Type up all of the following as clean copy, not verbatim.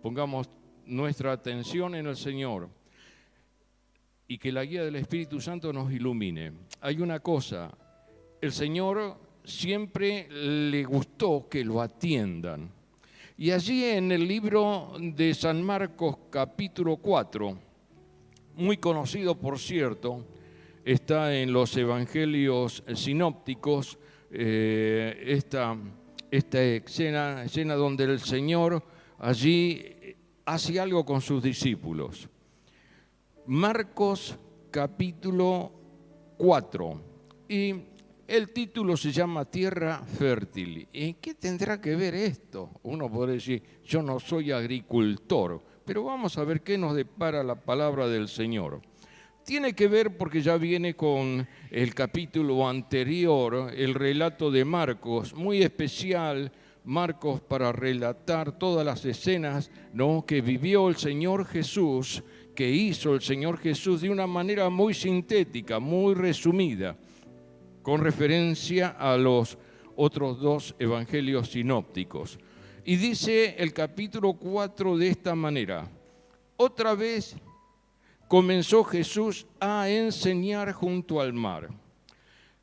pongamos nuestra atención en el Señor y que la guía del Espíritu Santo nos ilumine. Hay una cosa, el Señor siempre le gustó que lo atiendan. Y allí en el libro de San Marcos, capítulo 4, muy conocido por cierto, está en los evangelios sinópticos, esta escena donde el Señor allí hace algo con sus discípulos. Marcos capítulo 4, y el título se llama Tierra Fértil. ¿En qué tendrá que ver esto? Uno podría decir, yo no soy agricultor, pero vamos a ver qué nos depara la palabra del Señor. Tiene que ver porque ya viene con el capítulo anterior, el relato de Marcos, muy especial, Marcos para relatar todas las escenas, ¿no?, que vivió el Señor Jesús, que hizo el Señor Jesús de una manera muy sintética, muy resumida, con referencia a los otros dos evangelios sinópticos. Y dice el capítulo 4 de esta manera: otra vez comenzó Jesús a enseñar junto al mar.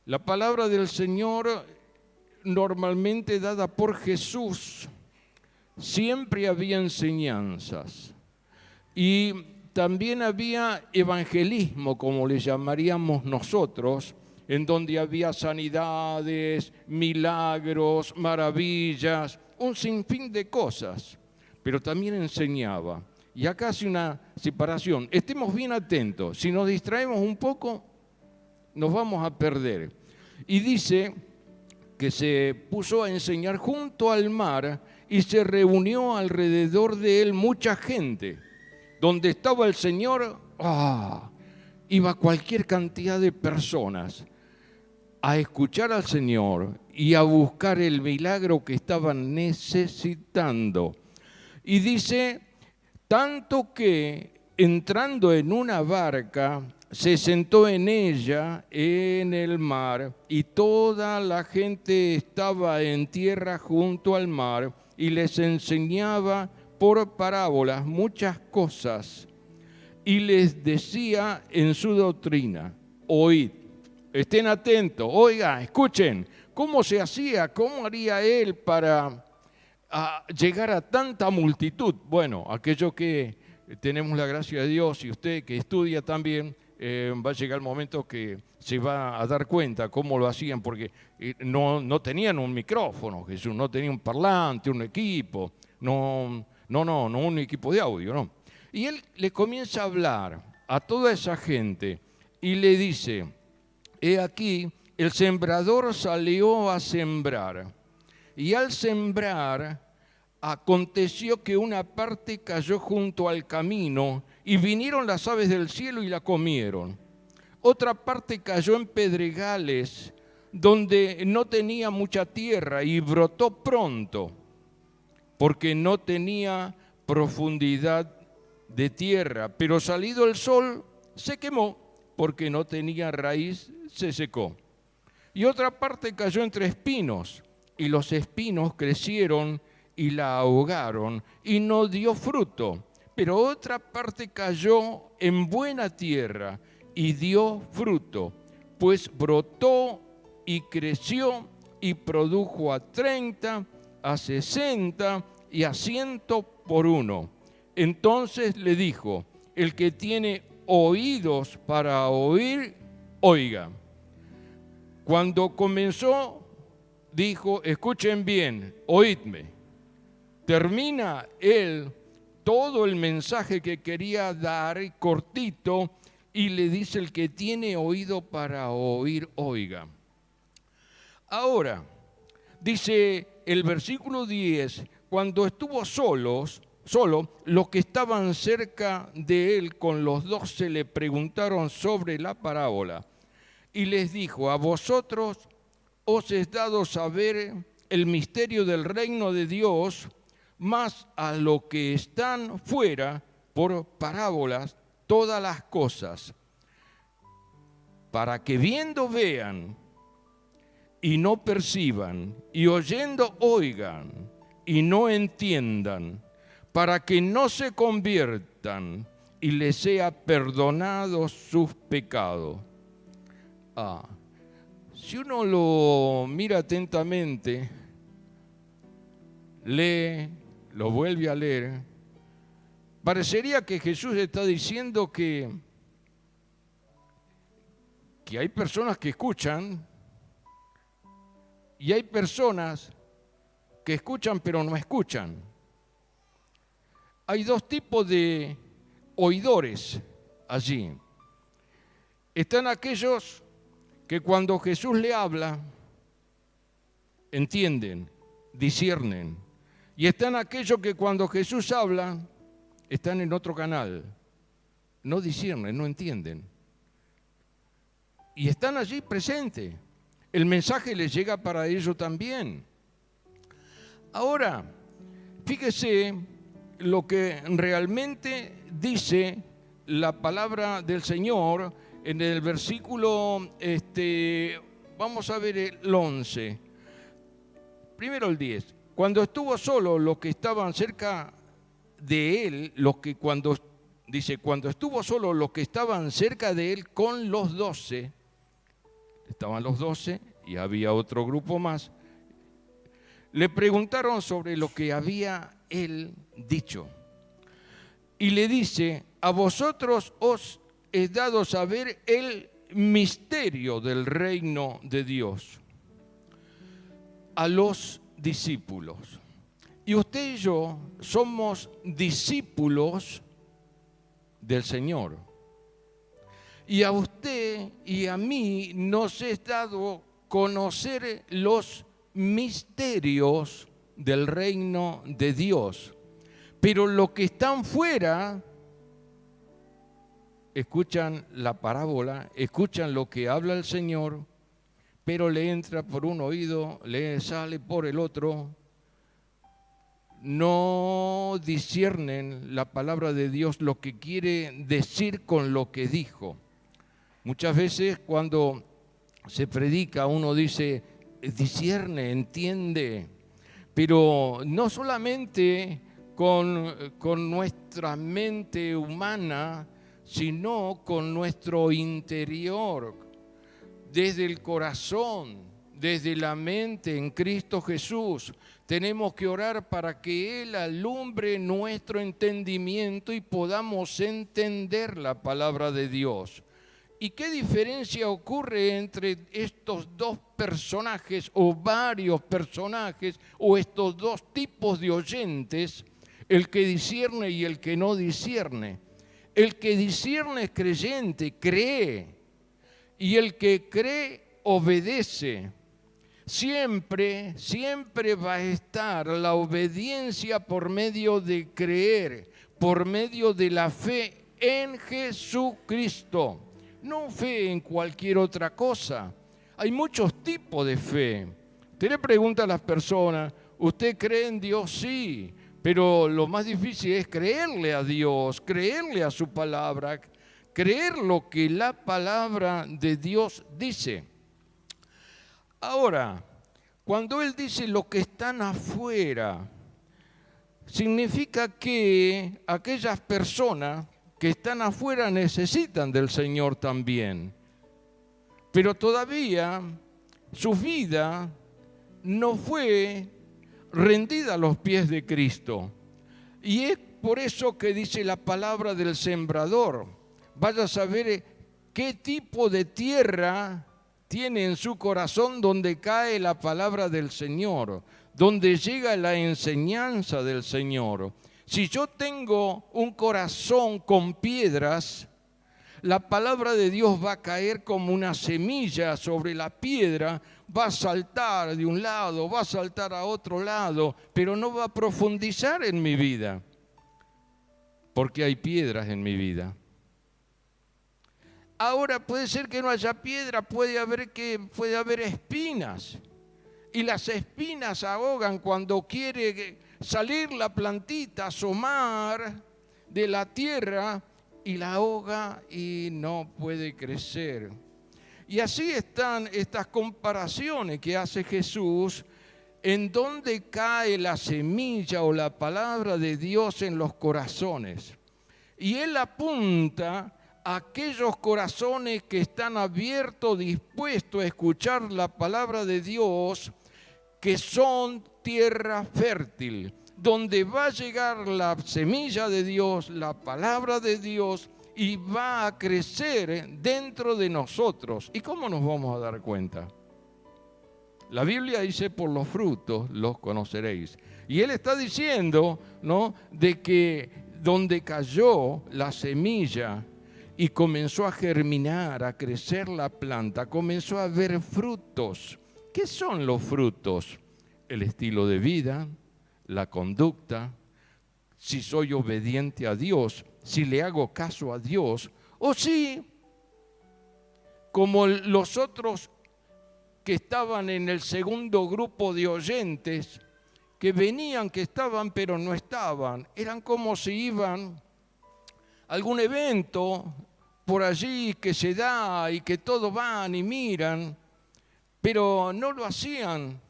La palabra del Señor, normalmente dada por Jesús, siempre había enseñanzas y también había evangelismo, como le llamaríamos nosotros, en donde había sanidades, milagros, maravillas, un sinfín de cosas, pero también enseñaba. Y acá hace una separación. Estemos bien atentos. Si nos distraemos un poco, nos vamos a perder. Y dice que se puso a enseñar junto al mar y se reunió alrededor de él mucha gente. Donde estaba el Señor, iba cualquier cantidad de personas a escuchar al Señor y a buscar el milagro que estaban necesitando. Y dice, tanto que entrando en una barca, se sentó en ella, en el mar, y toda la gente estaba en tierra junto al mar, y les enseñaba por parábolas muchas cosas, y les decía en su doctrina: oíd, estén atentos, oigan, escuchen, ¿cómo se hacía? ¿Cómo haría él para llegar a tanta multitud? Bueno, aquello que tenemos la gracia de Dios, y usted que estudia también, va a llegar el momento que se va a dar cuenta cómo lo hacían, porque no tenían un micrófono, Jesús, no tenía un parlante, un equipo, no un equipo de audio, no. Y él le comienza a hablar a toda esa gente y le dice: he aquí, el sembrador salió a sembrar, y al sembrar aconteció que una parte cayó junto al camino, y vinieron las aves del cielo y la comieron. Otra parte cayó en pedregales, donde no tenía mucha tierra, y brotó pronto, porque no tenía profundidad de tierra. Pero salido el sol, se quemó, porque no tenía raíz, se secó. Y otra parte cayó entre espinos, y los espinos crecieron y la ahogaron, y no dio fruto. Pero otra parte cayó en buena tierra, y dio fruto, pues brotó y creció, y produjo a 30, a 60 y a 100 por uno. Entonces le dijo: el que tiene oídos para oír, oiga. Cuando comenzó, dijo: escuchen bien, oídme. Termina él todo el mensaje que quería dar, cortito, y le dice: el que tiene oído para oír, oiga. Ahora, dice el versículo 10, cuando estuvo solo, los que estaban cerca de él con los 12 le preguntaron sobre la parábola, y les dijo: a vosotros os es dado saber el misterio del reino de Dios, mas a los que están fuera, por parábolas, todas las cosas, para que viendo vean y no perciban, y oyendo oigan y no entiendan, para que no se conviertan y les sea perdonados sus pecados. Si uno lo mira atentamente, lee, lo vuelve a leer, parecería que Jesús está diciendo que hay personas que escuchan y hay personas que escuchan pero no escuchan. Hay dos tipos de oidores allí. Están aquellos que cuando Jesús le habla, entienden, disciernen. Y están aquellos que cuando Jesús habla, están en otro canal. No disciernen, no entienden. Y están allí presentes. El mensaje les llega para ellos también. Ahora, fíjese lo que realmente dice la palabra del Señor en el versículo, vamos a ver el 11. Primero el 10. Cuando estuvo solo, los que estaban cerca de él, cuando estuvo solo los que estaban cerca de él con los 12, estaban los 12 y había otro grupo más, le preguntaron sobre lo que había él dicho. Y le dice, a vosotros os he dado saber el misterio del reino de Dios a los discípulos. Y usted y yo somos discípulos del Señor. Y a usted y a mí nos es dado conocer los misterios del reino de Dios. Pero los que están fuera escuchan la parábola, escuchan lo que habla el Señor, pero le entra por un oído, le sale por el otro. No disciernen la palabra de Dios, lo que quiere decir con lo que dijo. Muchas veces cuando se predica uno dice, discierne, entiende, pero no solamente con nuestra mente humana, sino con nuestro interior, desde el corazón, desde la mente en Cristo Jesús. Tenemos que orar para que Él alumbre nuestro entendimiento y podamos entender la palabra de Dios. ¿Y qué diferencia ocurre entre estos dos personajes o varios personajes o estos dos tipos de oyentes, el que discierne y el que no discierne? El que discierne es creyente, cree, y el que cree obedece. Siempre va a estar la obediencia por medio de creer, por medio de la fe en Jesucristo. No fe en cualquier otra cosa. Hay muchos tipos de fe. Usted le pregunta a las personas, ¿usted cree en Dios? Sí, pero lo más difícil es creerle a Dios, creerle a su palabra, creer lo que la palabra de Dios dice. Ahora, cuando Él dice los que están afuera, significa que aquellas personas que están afuera necesitan del Señor también, pero todavía su vida no fue rendida a los pies de Cristo. Y es por eso que dice la palabra del sembrador. Vaya a saber qué tipo de tierra tiene en su corazón donde cae la palabra del Señor, donde llega la enseñanza del Señor. Si yo tengo un corazón con piedras, la palabra de Dios va a caer como una semilla sobre la piedra, va a saltar de un lado, va a saltar a otro lado, pero no va a profundizar en mi vida, porque hay piedras en mi vida. Ahora puede ser que no haya piedra, puede haber espinas, y las espinas ahogan cuando quiere salir la plantita, asomar de la tierra, y la ahoga y no puede crecer. Y así están estas comparaciones que hace Jesús en dónde cae la semilla o la palabra de Dios en los corazones. Y él apunta a aquellos corazones que están abiertos, dispuestos a escuchar la palabra de Dios, que son tierra fértil, donde va a llegar la semilla de Dios, la palabra de Dios, y va a crecer dentro de nosotros. ¿Y cómo nos vamos a dar cuenta? La Biblia dice, por los frutos los conoceréis. Y él está diciendo, ¿no?, de que donde cayó la semilla y comenzó a germinar, a crecer la planta, comenzó a haber frutos. ¿Qué son los frutos? El estilo de vida, la conducta, si soy obediente a Dios, si le hago caso a Dios, o si, como los otros que estaban en el segundo grupo de oyentes, que venían, que estaban, pero no estaban. Eran como si iban a algún evento por allí que se da y que todos van y miran, pero no lo hacían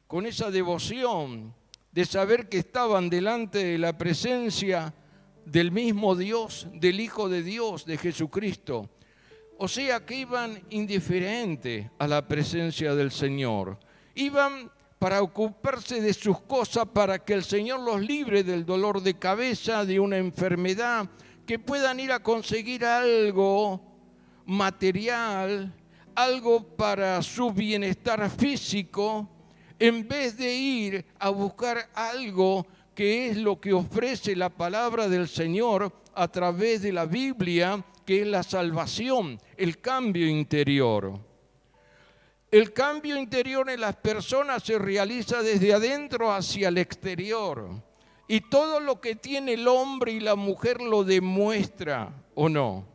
con esa devoción de saber que estaban delante de la presencia del mismo Dios, del Hijo de Dios, de Jesucristo. O sea que iban indiferentes a la presencia del Señor. Iban para ocuparse de sus cosas, para que el Señor los libre del dolor de cabeza, de una enfermedad, que puedan ir a conseguir algo material, algo para su bienestar físico, en vez de ir a buscar algo que es lo que ofrece la palabra del Señor a través de la Biblia, que es la salvación, el cambio interior. El cambio interior en las personas se realiza desde adentro hacia el exterior. Y todo lo que tiene el hombre y la mujer lo demuestra, ¿o no?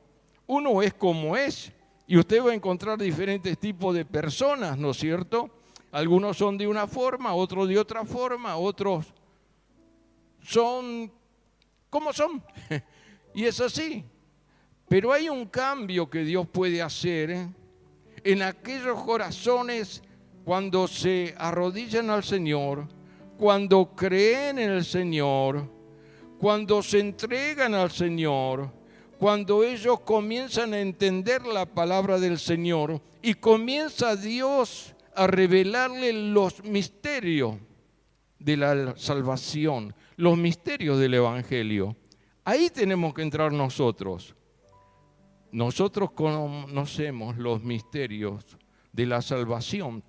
Uno es como es, y usted va a encontrar diferentes tipos de personas, ¿no es cierto? Algunos son de una forma, otros de otra forma, otros son como son. Y es así. Pero hay un cambio que Dios puede hacer en aquellos corazones cuando se arrodillan al Señor, cuando creen en el Señor, cuando se entregan al Señor, cuando ellos comienzan a entender la palabra del Señor y comienza Dios a revelarle los misterios de la salvación, los misterios del Evangelio. Ahí tenemos que entrar nosotros. Nosotros conocemos los misterios de la salvación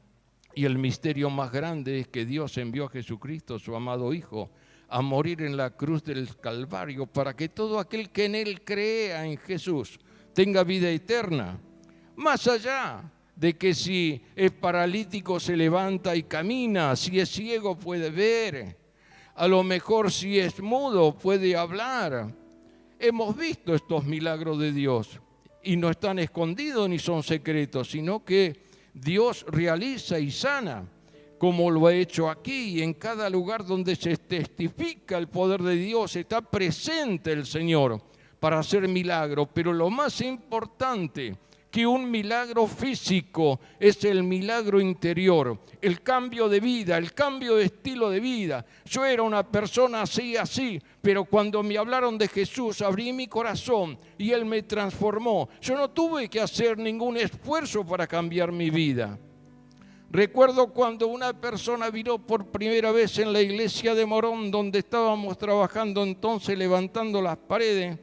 y el misterio más grande es que Dios envió a Jesucristo, su amado Hijo, a morir en la cruz del Calvario para que todo aquel que en Él crea en Jesús tenga vida eterna. Más allá de que si es paralítico se levanta y camina, si es ciego puede ver, a lo mejor si es mudo puede hablar. Hemos visto estos milagros de Dios. Y no están escondidos ni son secretos, sino que Dios realiza y sana, como lo ha hecho aquí y en cada lugar donde se testifica el poder de Dios, está presente el Señor para hacer milagros. Pero lo más importante que un milagro físico es el milagro interior, el cambio de vida, el cambio de estilo de vida. Yo era una persona así, pero cuando me hablaron de Jesús, abrí mi corazón y Él me transformó. Yo no tuve que hacer ningún esfuerzo para cambiar mi vida. Recuerdo cuando una persona vino por primera vez en la iglesia de Morón, donde estábamos trabajando entonces levantando las paredes.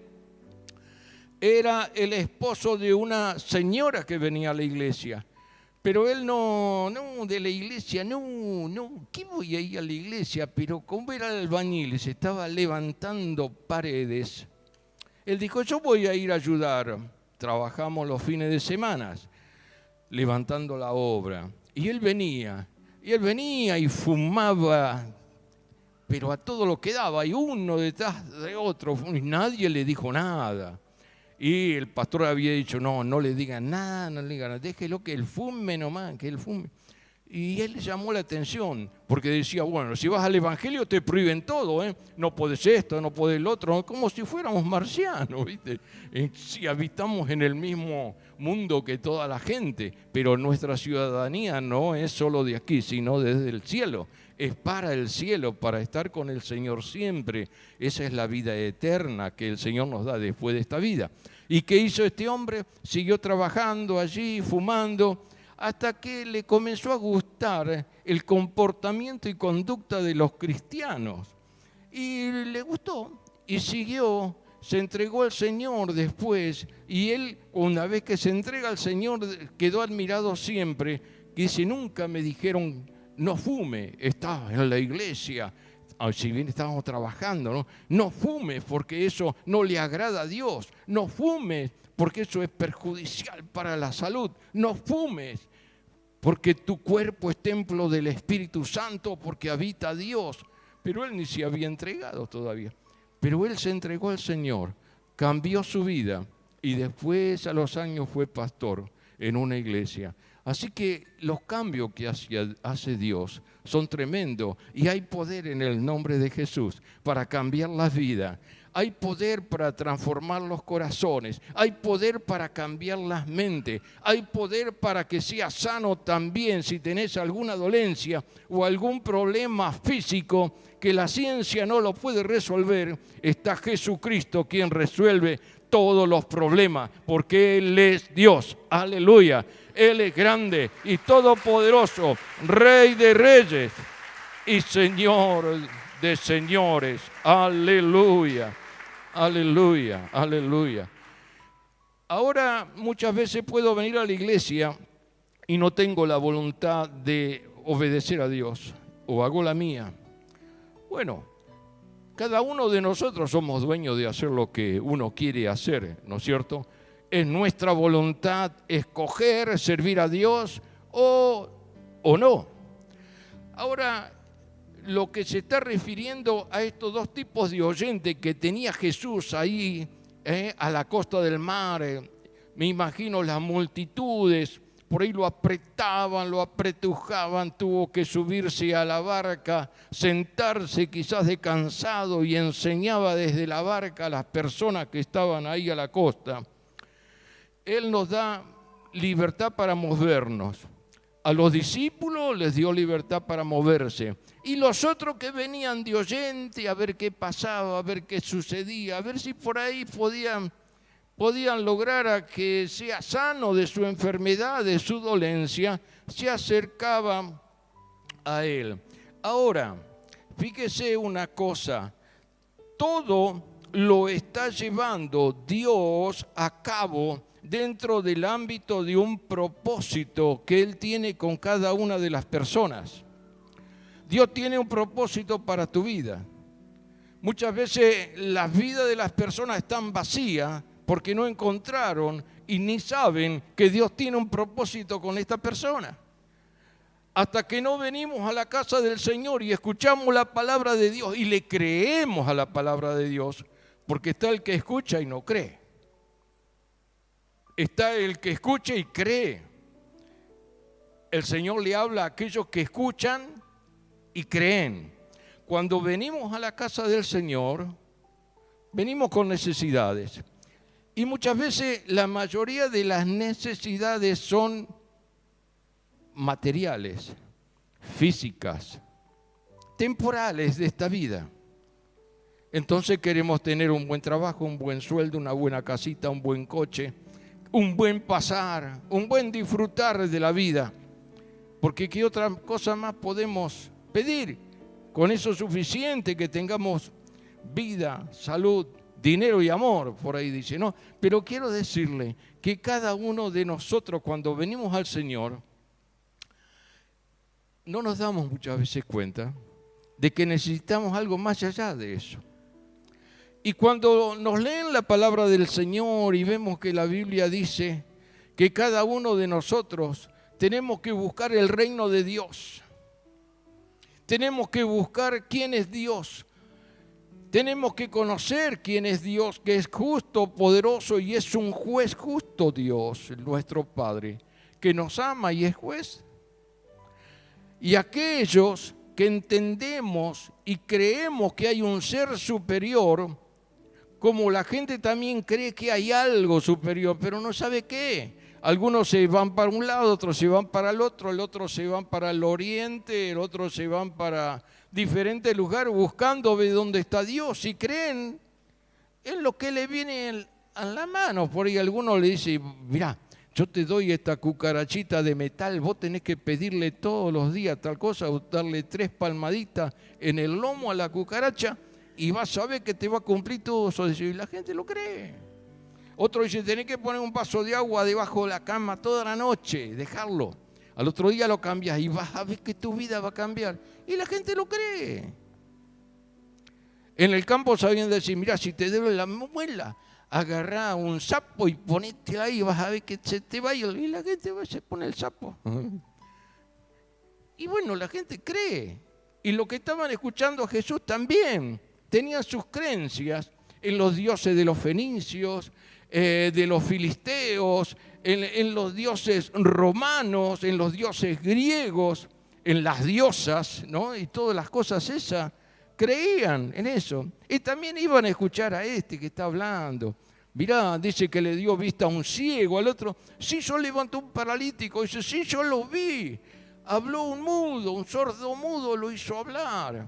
Era el esposo de una señora que venía a la iglesia. Pero él no, de la iglesia, no, ¿qué voy a ir a la iglesia? Pero como era albañil, se estaba levantando paredes. Él dijo, yo voy a ir a ayudar. Trabajamos los fines de semana, levantando la obra. Y él venía y fumaba, pero a todo lo que daba, y uno detrás de otro, y nadie le dijo nada. Y el pastor había dicho, no le digan nada, déjelo que él fume nomás, que él fume. Y él le llamó la atención, porque decía, bueno, si vas al Evangelio te prohíben todo, ¿eh? No podés esto, no podés lo otro, como si fuéramos marcianos, ¿viste? Si habitamos en el mismo mundo que toda la gente, pero nuestra ciudadanía no es solo de aquí, sino desde el cielo. Es para el cielo, para estar con el Señor siempre. Esa es la vida eterna que el Señor nos da después de esta vida. ¿Y qué hizo este hombre? Siguió trabajando allí, fumando, hasta que le comenzó a gustar el comportamiento y conducta de los cristianos. Y le gustó y siguió, se entregó al Señor después. Y él, una vez que se entrega al Señor, quedó admirado siempre. Que dice, nunca me dijeron, no fume, estaba en la iglesia, si bien estábamos trabajando, ¿no? No fumes porque eso no le agrada a Dios. No fumes porque eso es perjudicial para la salud. No fumes porque tu cuerpo es templo del Espíritu Santo, porque habita Dios. Pero él ni se había entregado todavía. Pero él se entregó al Señor, cambió su vida y después a los años fue pastor en una iglesia. Así que los cambios que hace Dios son tremendos y hay poder en el nombre de Jesús para cambiar la vida. Hay poder para transformar los corazones, hay poder para cambiar las mentes, hay poder para que seas sano también si tenés alguna dolencia o algún problema físico que la ciencia no lo puede resolver. Está Jesucristo quien resuelve todos los problemas, porque Él es Dios. Aleluya. Él es grande y todopoderoso, Rey de reyes y Señor de señores. Aleluya. Aleluya, aleluya. Ahora muchas veces puedo venir a la iglesia y no tengo la voluntad de obedecer a Dios, o hago la mía. Bueno, cada uno de nosotros somos dueños de hacer lo que uno quiere hacer, ¿no es cierto? Es nuestra voluntad escoger, servir a Dios o no. Ahora, lo que se está refiriendo a estos dos tipos de oyentes que tenía Jesús ahí a la costa del mar, me imagino las multitudes, por ahí lo apretaban, lo apretujaban, tuvo que subirse a la barca, sentarse quizás de cansado y enseñaba desde la barca a las personas que estaban ahí a la costa. Él nos da libertad para movernos. A los discípulos les dio libertad para moverse. Y los otros que venían de oyente a ver qué pasaba, a ver qué sucedía, a ver si por ahí podían lograr a que sea sano de su enfermedad, de su dolencia, se acercaban a Él. Ahora, fíjese una cosa, todo lo está llevando Dios a cabo dentro del ámbito de un propósito que Él tiene con cada una de las personas. Dios tiene un propósito para tu vida. Muchas veces las vidas de las personas están vacías porque no encontraron y ni saben que Dios tiene un propósito con esta persona. Hasta que no venimos a la casa del Señor y escuchamos la palabra de Dios y le creemos a la palabra de Dios, porque está el que escucha y no cree. Está el que escucha y cree. El Señor le habla a aquellos que escuchan y creen. Cuando venimos a la casa del Señor, venimos con necesidades. Y muchas veces la mayoría de las necesidades son materiales, físicas, temporales de esta vida. Entonces queremos tener un buen trabajo, un buen sueldo, una buena casita, un buen coche, un buen pasar, un buen disfrutar de la vida. Porque ¿qué otra cosa más podemos pedir? Con eso es suficiente que tengamos vida, salud, dinero y amor, por ahí dice, ¿no? Pero quiero decirle que cada uno de nosotros cuando venimos al Señor, no nos damos muchas veces cuenta de que necesitamos algo más allá de eso. Y cuando nos leen la palabra del Señor y vemos que la Biblia dice que cada uno de nosotros tenemos que buscar el reino de Dios. Tenemos que buscar quién es Dios. Tenemos que conocer quién es Dios, que es justo, poderoso y es un juez justo Dios, nuestro Padre, que nos ama y es juez. Y aquellos que entendemos y creemos que hay un ser superior, como la gente también cree que hay algo superior, pero no sabe qué. Algunos se van para un lado, otros se van para el otro se van para el oriente, el otro se van para diferentes lugares buscando ver dónde está Dios y creen en lo que le viene a la mano. Por ahí alguno le dice, mirá, yo te doy esta cucarachita de metal, vos tenés que pedirle todos los días tal cosa, o darle 3 palmaditas en el lomo a la cucaracha y vas a ver que te va a cumplir todo eso. Y la gente lo cree. Otro dice, tenés que poner un vaso de agua debajo de la cama toda la noche, dejarlo. Al otro día lo cambias y vas a ver que tu vida va a cambiar. Y la gente lo cree. En el campo sabían decir, mirá, si te duele la muela, agarrá un sapo y ponete ahí y vas a ver que se te va y la gente va, se pone el sapo. Y bueno, la gente cree. Y los que estaban escuchando a Jesús también tenían sus creencias en los dioses de los fenicios, de los filisteos, en los dioses romanos, en los dioses griegos, en las diosas, ¿no? Y todas las cosas esas, creían en eso. Y también iban a escuchar a este que está hablando. Mirá, dice que le dio vista a un ciego, al otro, sí, yo levanté un paralítico, dice, sí, yo lo vi. Habló un mudo, un sordo mudo lo hizo hablar.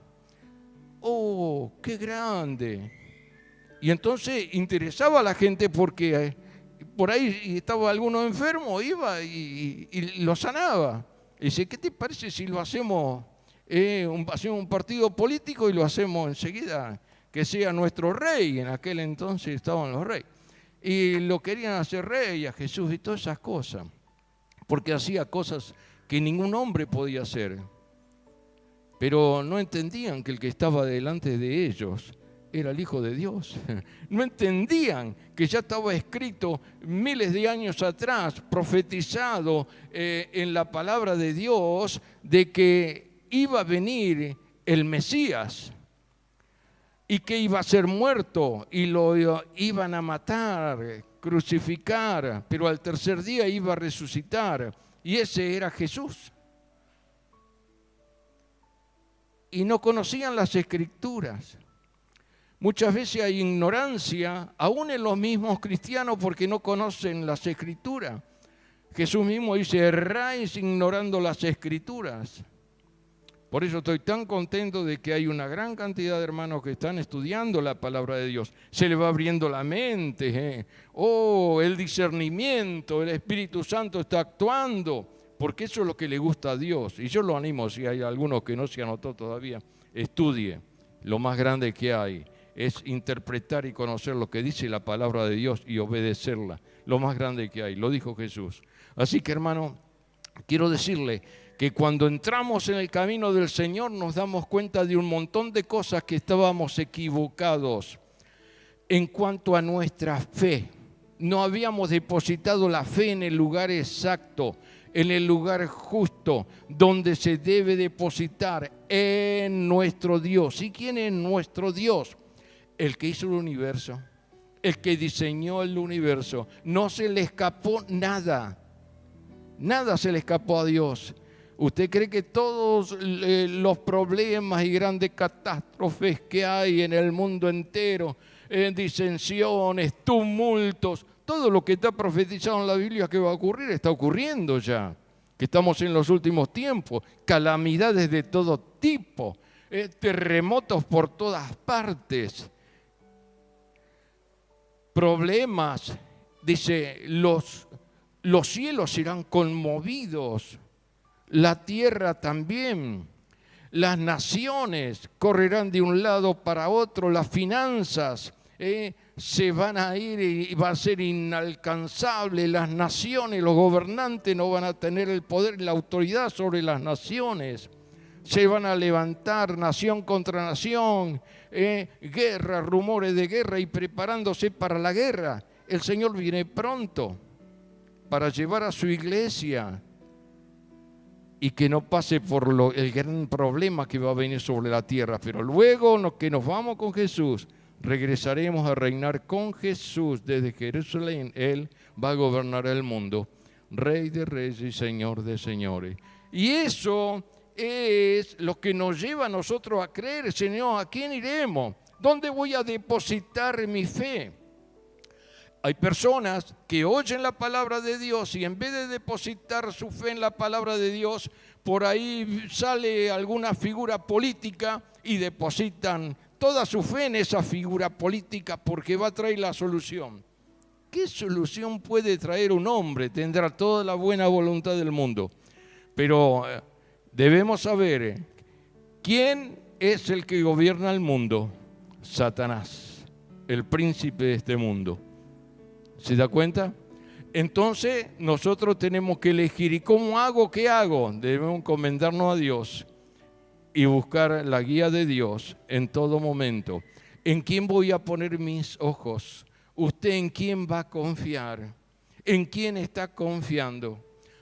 ¡Oh, qué grande! Y entonces interesaba a la gente porque por ahí estaba alguno enfermo, iba y lo sanaba. Y dice, ¿qué te parece si lo hacemos, hacemos un partido político y lo hacemos enseguida, que sea nuestro rey? En aquel entonces estaban los reyes. Y lo querían hacer rey a Jesús y todas esas cosas, porque hacía cosas que ningún hombre podía hacer. Pero no entendían que el que estaba delante de ellos era el Hijo de Dios. No entendían que ya estaba escrito miles de años atrás, profetizado en la palabra de Dios, de que iba a venir el Mesías y que iba a ser muerto y lo iban a matar, crucificar, pero al tercer día iba a resucitar. Y ese era Jesús. Y no conocían las Escrituras. Muchas veces hay ignorancia, aún en los mismos cristianos, porque no conocen las Escrituras. Jesús mismo dice, erráis ignorando las Escrituras. Por eso estoy tan contento de que hay una gran cantidad de hermanos que están estudiando la palabra de Dios. Se les va abriendo la mente, el discernimiento, el Espíritu Santo está actuando, porque eso es lo que le gusta a Dios. Y yo lo animo, si hay alguno que no se anotó todavía, estudie. Lo más grande que hay es interpretar y conocer lo que dice la palabra de Dios y obedecerla. Lo más grande que hay, lo dijo Jesús. Así que, hermano, quiero decirle que cuando entramos en el camino del Señor nos damos cuenta de un montón de cosas que estábamos equivocados en cuanto a nuestra fe. No habíamos depositado la fe en el lugar exacto, en el lugar justo, donde se debe depositar, en nuestro Dios. ¿Y quién es nuestro Dios? El que hizo el universo, el que diseñó el universo. No se le escapó nada, nada se le escapó a Dios. ¿Usted cree que todos los problemas y grandes catástrofes que hay en el mundo entero, disensiones, tumultos, todo lo que está profetizado en la Biblia que va a ocurrir, está ocurriendo ya? Que estamos en los últimos tiempos, calamidades de todo tipo, terremotos por todas partes, problemas, dice, los cielos serán conmovidos, la tierra también, las naciones correrán de un lado para otro, las finanzas se van a ir y va a ser inalcanzable, las naciones, los gobernantes no van a tener el poder y la autoridad sobre las naciones, se van a levantar nación contra nación, guerra, rumores de guerra y preparándose para la guerra. El Señor viene pronto para llevar a su iglesia y que no pase por el gran problema que va a venir sobre la tierra, pero luego que nos vamos con Jesús, regresaremos a reinar con Jesús desde Jerusalén. Él va a gobernar el mundo, Rey de reyes y Señor de señores. Y eso es lo que nos lleva a nosotros a creer. Señor, ¿a quién iremos? ¿Dónde voy a depositar mi fe? Hay personas que oyen la palabra de Dios y en vez de depositar su fe en la palabra de Dios, por ahí sale alguna figura política y depositan toda su fe en esa figura política porque va a traer la solución. ¿Qué solución puede traer un hombre? Tendrá toda la buena voluntad del mundo. Pero debemos saber quién es el que gobierna el mundo. Satanás, el príncipe de este mundo. ¿Se da cuenta? Entonces nosotros tenemos que elegir. ¿Y cómo hago? ¿Qué hago? Debemos encomendarnos a Dios y buscar la guía de Dios en todo momento. ¿En quién voy a poner mis ojos? ¿Usted en quién va a confiar? ¿En quién está confiando?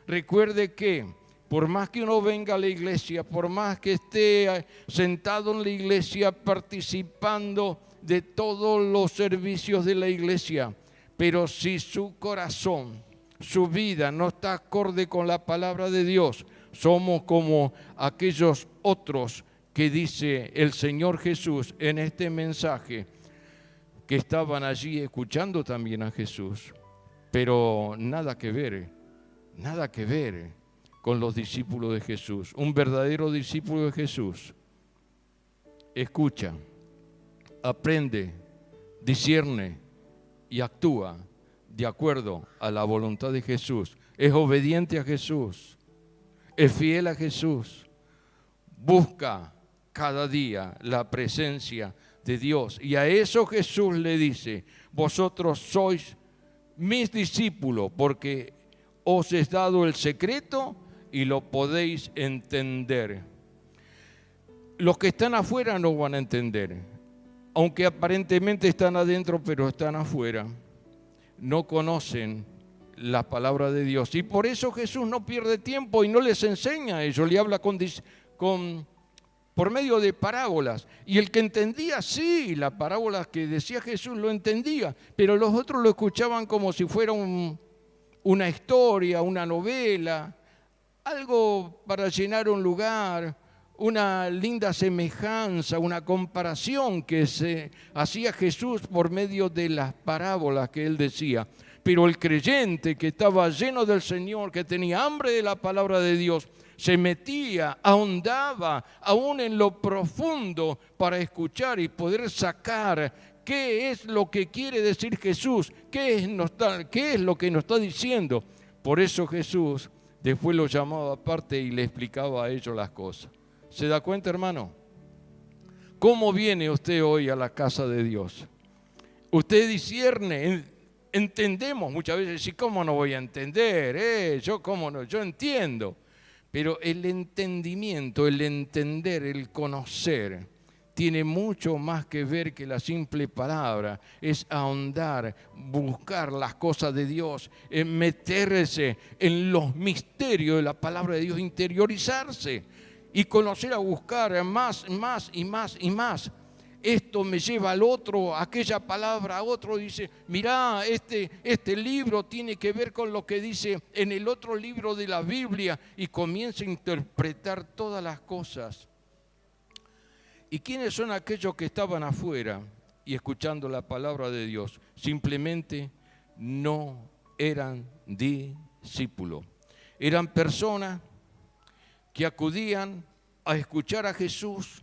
Recuerde que por más que uno venga a la iglesia, por más que esté sentado en la iglesia participando de todos los servicios de la iglesia, pero si su corazón, su vida no está acorde con la palabra de Dios, somos como aquellos otros que dice el Señor Jesús en este mensaje, que estaban allí escuchando también a Jesús, pero nada que ver con los discípulos de Jesús. Un verdadero discípulo de Jesús escucha, aprende, discierne y actúa de acuerdo a la voluntad de Jesús. Es obediente a Jesús, es fiel a Jesús, busca cada día la presencia de Dios. Y a eso Jesús le dice: vosotros sois mis discípulos porque os he dado el secreto y lo podéis entender. Los que están afuera no van a entender, aunque aparentemente están adentro, pero están afuera. No conocen la palabra de Dios. Y por eso Jesús no pierde tiempo y no les enseña a ellos. Le habla por medio de parábolas. Y el que entendía, sí, la parábola que decía Jesús lo entendía, pero los otros lo escuchaban como si fuera una historia, una novela, algo para llenar un lugar, una linda semejanza, una comparación que se hacía Jesús por medio de las parábolas que él decía. Pero el creyente que estaba lleno del Señor, que tenía hambre de la palabra de Dios, se metía, ahondaba aún en lo profundo para escuchar y poder sacar qué es lo que quiere decir Jesús, qué es lo que nos está diciendo. Por eso Jesús después lo llamaba aparte y le explicaba a ellos las cosas. ¿Se da cuenta, hermano? ¿Cómo viene usted hoy a la casa de Dios? Usted discierne, entendemos muchas veces, ¿y cómo no voy a entender? ¿Cómo no? Yo entiendo. Pero el entendimiento, el entender, el conocer, tiene mucho más que ver que la simple palabra. Es ahondar, buscar las cosas de Dios, meterse en los misterios de la palabra de Dios, interiorizarse y conocer, a buscar más y más. Esto me lleva al otro, aquella palabra a otro, dice, mirá, este libro tiene que ver con lo que dice en el otro libro de la Biblia, y comienza a interpretar todas las cosas. ¿Y quiénes son aquellos que estaban afuera y escuchando la palabra de Dios? Simplemente no eran discípulos. Eran personas que acudían a escuchar a Jesús.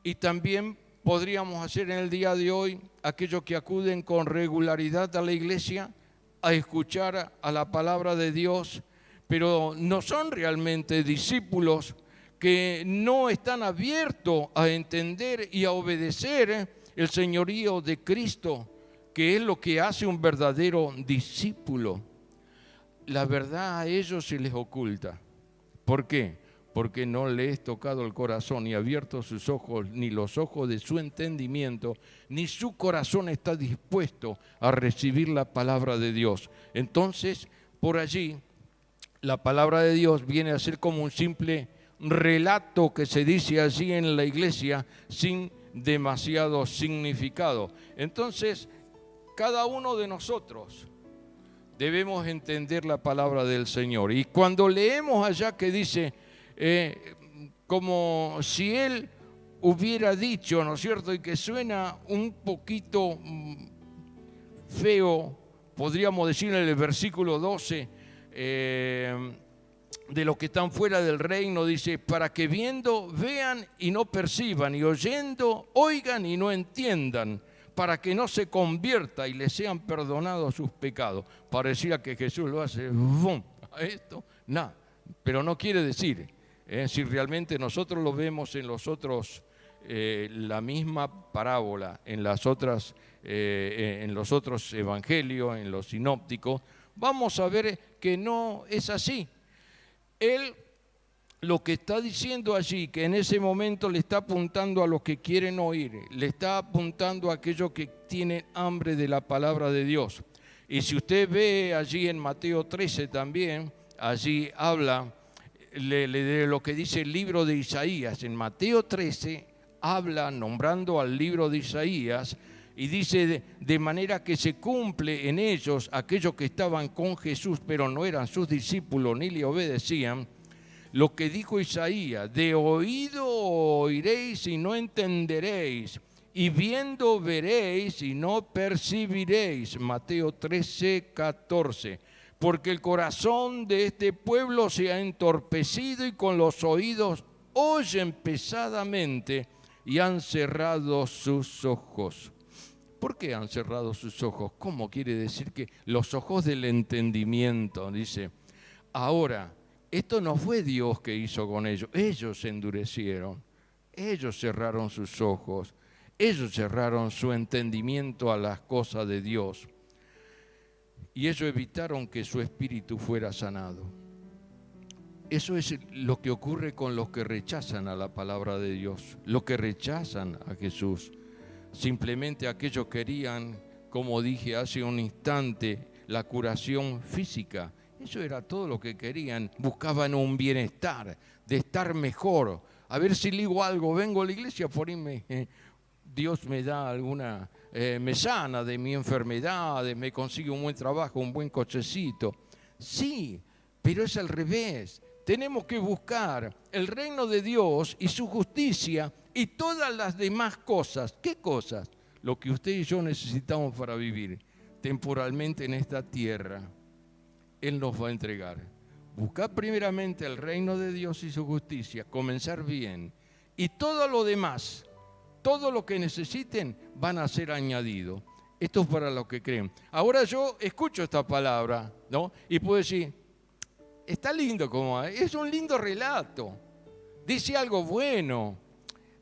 Y también podríamos hacer en el día de hoy aquellos que acuden con regularidad a la iglesia a escuchar a la palabra de Dios, pero no son realmente discípulos, que no están abiertos a entender y a obedecer el señorío de Cristo, que es lo que hace un verdadero discípulo. La verdad a ellos se les oculta. ¿Por qué? Porque no le es tocado el corazón y abierto sus ojos, ni los ojos de su entendimiento, ni su corazón está dispuesto a recibir la palabra de Dios. Entonces, por allí, la palabra de Dios viene a ser como un simple relato que se dice allí en la iglesia sin demasiado significado. Entonces, cada uno de nosotros debemos entender la palabra del Señor. Y cuando leemos allá que dice como si él hubiera dicho, ¿no es cierto? Y que suena un poquito feo, podríamos decir en el versículo 12, de los que están fuera del reino, dice, para que viendo vean y no perciban, y oyendo oigan y no entiendan, para que no se convierta y les sean perdonados sus pecados. Parecía que Jesús lo hace, ¡bum!, a esto, nada, pero no quiere decir, si realmente nosotros lo vemos en los otros, la misma parábola, en los otros evangelios, en los sinópticos, vamos a ver que no es así. Él lo que está diciendo allí, que en ese momento le está apuntando a los que quieren oír, le está apuntando a aquellos que tienen hambre de la palabra de Dios. Y si usted ve allí en Mateo 13 también, allí habla de lo que dice el libro de Isaías. En Mateo 13 habla nombrando al libro de Isaías y dice de manera que se cumple en ellos aquellos que estaban con Jesús pero no eran sus discípulos ni le obedecían, lo que dijo Isaías: de oído oiréis y no entenderéis, y viendo veréis y no percibiréis. Mateo 13, 14. Porque el corazón de este pueblo se ha entorpecido y con los oídos oyen pesadamente y han cerrado sus ojos. ¿Por qué han cerrado sus ojos? ¿Cómo quiere decir que los ojos del entendimiento? Dice, ahora, esto no fue Dios que hizo con ellos. Ellos se endurecieron, ellos cerraron sus ojos, ellos cerraron su entendimiento a las cosas de Dios. Y ellos evitaron que su espíritu fuera sanado. Eso es lo que ocurre con los que rechazan a la palabra de Dios, los que rechazan a Jesús. Simplemente aquellos querían, como dije hace un instante, la curación física. Eso era todo lo que querían. Buscaban un bienestar, de estar mejor. A ver si digo algo, vengo a la iglesia, por ahí Dios me da alguna, me sana de mi enfermedad, me consigue un buen trabajo, un buen cochecito. Sí, pero es al revés. Tenemos que buscar el reino de Dios y su justicia y todas las demás cosas. ¿Qué cosas? Lo que usted y yo necesitamos para vivir temporalmente en esta tierra. Él nos va a entregar. Buscar primeramente el reino de Dios y su justicia, comenzar bien. Y todo lo demás, todo lo que necesiten, van a ser añadidos. Esto es para los que creen. Ahora yo escucho esta palabra, ¿no? Y puedo decir, está lindo como es un lindo relato. Dice algo bueno,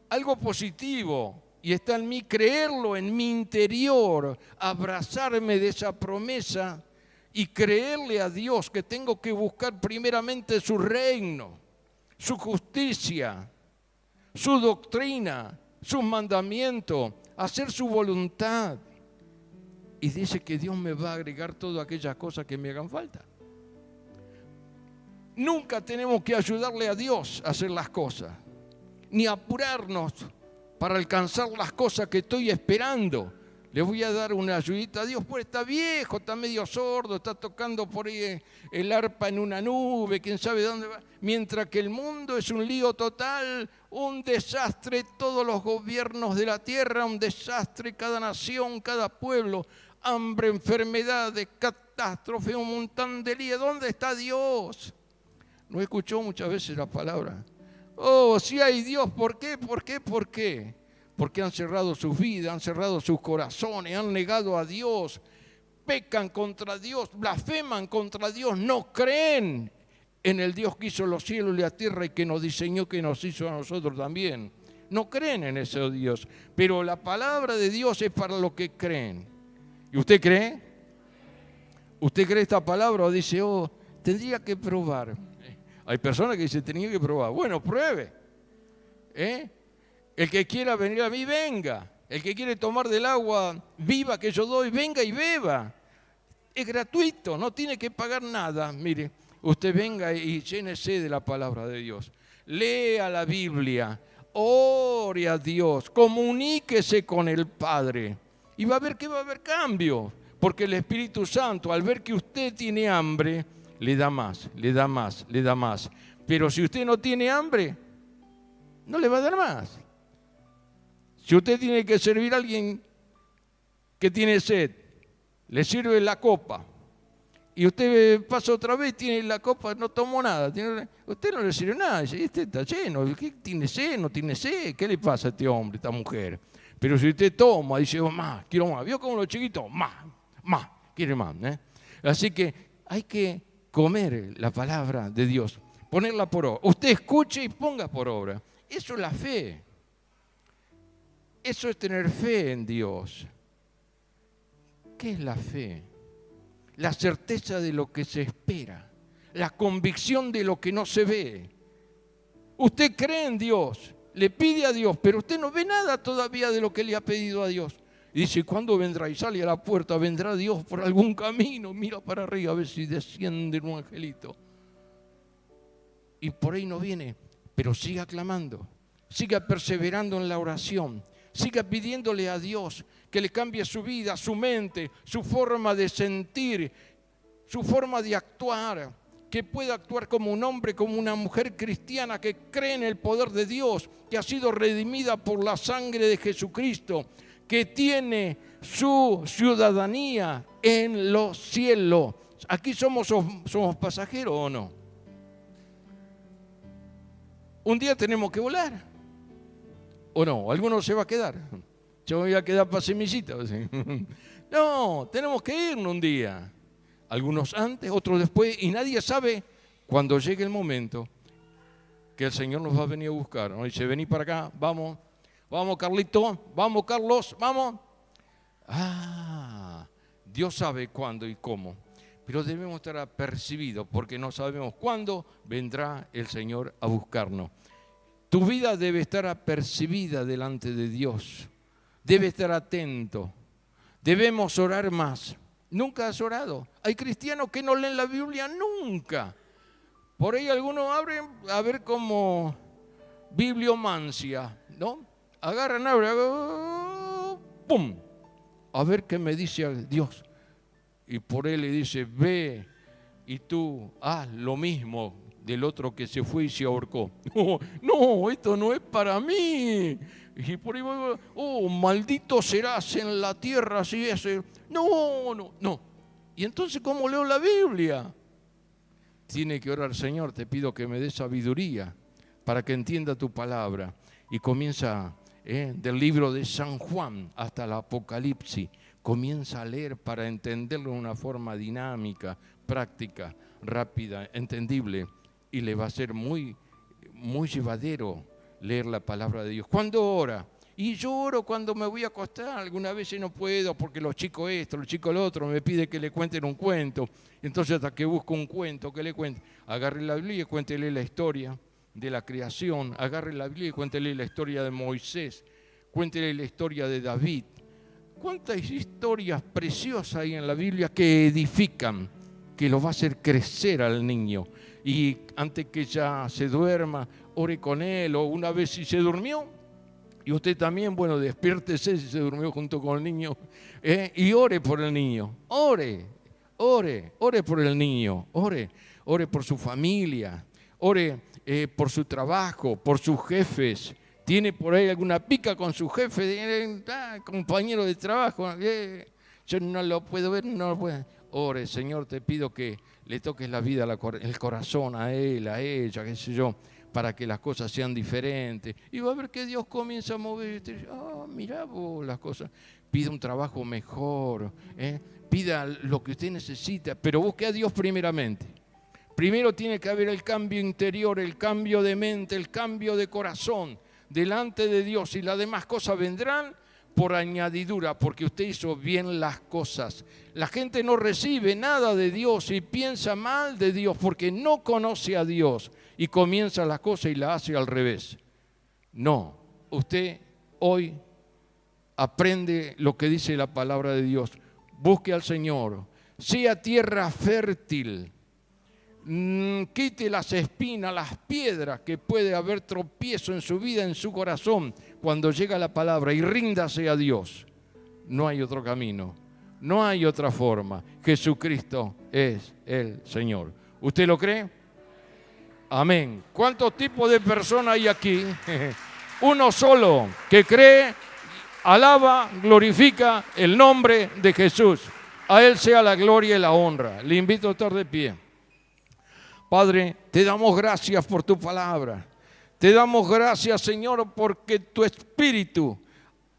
algo positivo. Y está en mí creerlo en mi interior, abrazarme de esa promesa y creerle a Dios que tengo que buscar primeramente su reino, su justicia, su doctrina, sus mandamientos, hacer su voluntad. Y dice que Dios me va a agregar todas aquellas cosas que me hagan falta. Nunca tenemos que ayudarle a Dios a hacer las cosas, ni apurarnos para alcanzar las cosas que estoy esperando. Le voy a dar una ayudita a Dios, pues está viejo, está medio sordo, está tocando por ahí el arpa en una nube, quién sabe dónde va. Mientras que el mundo es un lío total, un desastre, todos los gobiernos de la tierra, un desastre, cada nación, cada pueblo, hambre, enfermedades, catástrofe, un montón de lío. ¿Dónde está Dios? ¿No escuchó muchas veces la palabra? Oh, si hay Dios, ¿por qué? ¿Por qué? ¿Por qué? Porque han cerrado sus vidas, han cerrado sus corazones, han negado a Dios, pecan contra Dios, blasfeman contra Dios, no creen en el Dios que hizo los cielos y la tierra y que nos diseñó, que nos hizo a nosotros también. No creen en ese Dios, pero la palabra de Dios es para los que creen. ¿Y usted cree? ¿Usted cree esta palabra o dice, oh, tendría que probar? Hay personas que dicen, tenía que probar. Bueno, pruebe. El que quiera venir a mí, venga. El que quiere tomar del agua viva que yo doy, venga y beba. Es gratuito, no tiene que pagar nada. Mire, usted venga y llénese de la palabra de Dios. Lea la Biblia, ore a Dios, comuníquese con el Padre. Y va a ver que va a haber cambio. Porque el Espíritu Santo, al ver que usted tiene hambre, le da más, le da más, le da más. Pero si usted no tiene hambre, no le va a dar más. Si usted tiene que servir a alguien que tiene sed, le sirve la copa, y usted pasa otra vez, tiene la copa, no tomó nada, usted no le sirve nada, dice, este está lleno, ¿qué tiene sed? ¿No tiene sed? ¿Qué le pasa a este hombre, a esta mujer? Pero si usted toma, dice, más, quiero más, ¿vio como los chiquitos? Más, quiere más, ¿eh? Así que hay que comer la palabra de Dios, ponerla por obra. Usted escuche y ponga por obra. Eso es la fe. Eso es tener fe en Dios. ¿Qué es la fe? La certeza de lo que se espera, la convicción de lo que no se ve. Usted cree en Dios, le pide a Dios, pero usted no ve nada todavía de lo que le ha pedido a Dios. Y dice, ¿cuándo vendrá? Y sale a la puerta, vendrá Dios por algún camino, mira para arriba a ver si desciende un angelito. Y por ahí no viene, pero siga clamando, siga perseverando en la oración, siga pidiéndole a Dios que le cambie su vida, su mente, su forma de sentir, su forma de actuar, que pueda actuar como un hombre, como una mujer cristiana que cree en el poder de Dios, que ha sido redimida por la sangre de Jesucristo, que tiene su ciudadanía en los cielos. ¿Aquí somos pasajeros o no? Un día tenemos que volar, ¿o no? ¿Alguno se va a quedar? Yo me voy a quedar para semillita. No, tenemos que irnos un día. Algunos antes, otros después, y nadie sabe cuando llegue el momento que el Señor nos va a venir a buscar. Nos dice, vení para acá, vamos Carlito, vamos Carlos, vamos. Dios sabe cuándo y cómo, pero debemos estar apercibidos porque no sabemos cuándo vendrá el Señor a buscarnos. Tu vida debe estar apercibida delante de Dios, debe estar atento, debemos orar más. ¿Nunca has orado? Hay cristianos que no leen la Biblia nunca. Por ahí algunos abren a ver como bibliomancia, ¿no? Agarran, ¡pum! A ver qué me dice Dios. Y por él le dice, ve y tú haz lo mismo del otro que se fue y se ahorcó. No, esto no es para mí. Y por ahí, maldito serás en la tierra si ese. No. Y entonces, ¿cómo leo la Biblia? Tiene que orar, Señor, te pido que me des sabiduría para que entienda tu palabra. Y comienza del libro de San Juan hasta el Apocalipsis. Comienza a leer para entenderlo de una forma dinámica, práctica, rápida, entendible. Y le va a ser muy, muy llevadero leer la palabra de Dios. ¿Cuándo ora? Y yo oro cuando me voy a acostar. Algunas veces no puedo porque los chicos esto, los chicos lo otro, me piden que le cuenten un cuento. Entonces hasta que busco un cuento que le cuente, agarre la Biblia y cuéntele la historia de la creación. Agarre la Biblia y cuéntele la historia de Moisés. Cuéntele la historia de David. ¿Cuántas historias preciosas hay en la Biblia que edifican, que lo va a hacer crecer al niño? Y antes que ya se duerma, ore con él, o una vez si se durmió, y usted también, bueno, despiértese si se durmió junto con el niño, y ore por el niño, ore por el niño, ore por su familia, ore por su trabajo, por sus jefes. ¿Tiene por ahí alguna pica con su jefe, compañero de trabajo? Yo no lo puedo ver, no lo puedo. Ore, Señor, te pido que le toques la vida, el corazón a él, a ella, qué sé yo, para que las cosas sean diferentes. Y va a ver que Dios comienza a mover. Mirá vos las cosas. Pida un trabajo mejor, pida lo que usted necesita, pero busque a Dios primeramente. Primero tiene que haber el cambio interior, el cambio de mente, el cambio de corazón delante de Dios, y las demás cosas vendrán por añadidura, porque usted hizo bien las cosas. La gente no recibe nada de Dios y piensa mal de Dios porque no conoce a Dios y comienza las cosas y las hace al revés. No, usted hoy aprende lo que dice la palabra de Dios. Busque al Señor, sea tierra fértil, quite las espinas, las piedras que puede haber tropiezo en su vida, en su corazón, cuando llega la palabra, y ríndase a Dios. No hay otro camino, no hay otra forma. Jesucristo es el Señor. ¿Usted lo cree? Amén. ¿Cuántos tipos de personas hay aquí? Uno solo que cree, alaba, glorifica el nombre de Jesús. A Él sea la gloria y la honra. Le invito a estar de pie. Padre, te damos gracias por tu palabra. Te damos gracias, Señor, porque tu Espíritu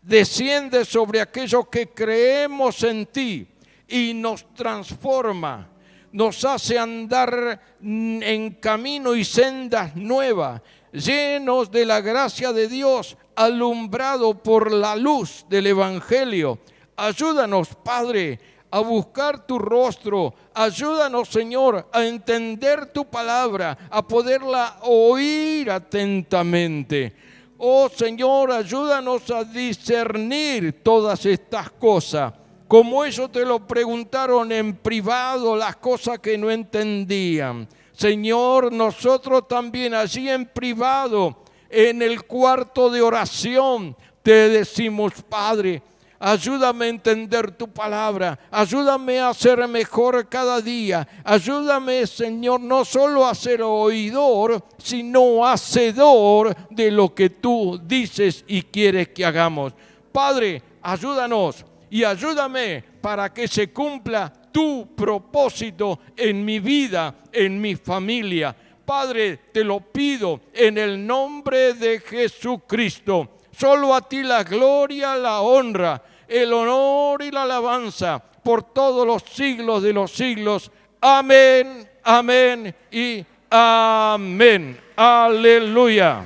desciende sobre aquellos que creemos en ti y nos transforma, nos hace andar en camino y sendas nuevas, llenos de la gracia de Dios, alumbrado por la luz del Evangelio. Ayúdanos, Padre, a buscar tu rostro. Ayúdanos, Señor, a entender tu palabra, a poderla oír atentamente. Oh, Señor, ayúdanos a discernir todas estas cosas. Como ellos te lo preguntaron en privado, las cosas que no entendían. Señor, nosotros también allí en privado, en el cuarto de oración, te decimos, Padre, ayúdame a entender tu palabra, ayúdame a ser mejor cada día, ayúdame, Señor, no solo a ser oidor, sino hacedor de lo que tú dices y quieres que hagamos. Padre, ayúdanos y ayúdame para que se cumpla tu propósito en mi vida, en mi familia. Padre, te lo pido en el nombre de Jesucristo. Solo a ti la gloria, la honra, el honor y la alabanza por todos los siglos de los siglos. Amén, amén y amén. Aleluya.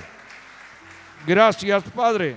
Gracias, Padre.